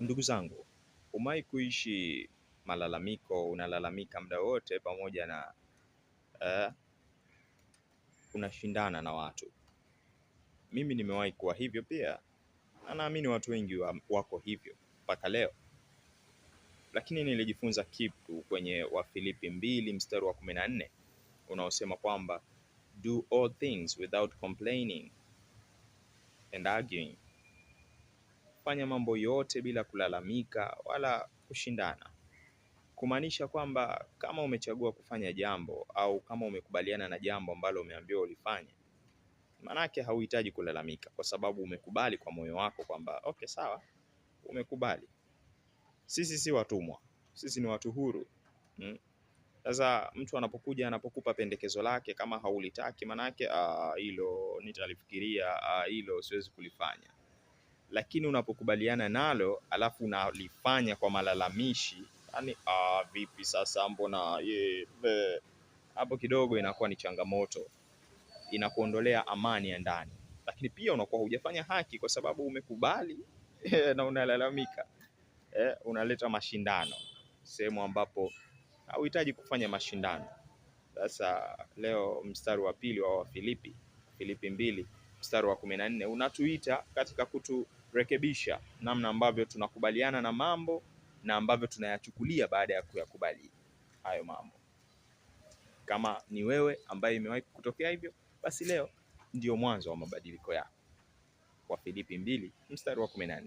Ndugu zangu, umewahi kuishi malalamiko, unalalamika muda wote pamoja na eh, unashindana na watu. Mimi nimewahi kuwa hivyo pia, na naamini watu wengi wako hivyo mpaka leo, lakini nilijifunza kitu kwenye Wafilipi 2 mstari wa 14 unaosema kwamba do all things without complaining and arguing. Fanya mambo yote bila kulalamika wala kushindana. Kumaanisha kwamba kama umechagua kufanya jambo au kama umekubaliana na jambo ambalo umeambiwa ulifanye, manake hauhitaji kulalamika kwa sababu umekubali kwa moyo wako kwamba okay, sawa, umekubali. Sisi si watumwa, sisi ni watu huru. Sasa mtu anapokupa pendekezo lake, kama haulitaki, manake hilo nitalifikiria, hilo siwezi kulifanya. Lakini unapokubaliana nalo alafu unalifanya kwa malalamishi, yani vipi sasa, mbona hapo kidogo inakuwa ni changamoto, inakuondolea amani ya ndani, lakini pia unakuwa hujafanya haki kwa sababu umekubali na unalalamika. Unaleta mashindano sehemu ambapo hauhitaji kufanya mashindano. Sasa leo mstari wa pili wa Filipi 2 mstari wa 14 unatuita katika kuturekebisha namna ambavyo tunakubaliana na mambo na ambavyo tunayachukulia baada ya kuyakubali hayo mambo. Kama ni wewe ambaye imewahi kutokea hivyo, basi leo ndio mwanzo wa mabadiliko yako. Wafilipi 2 mstari wa 14.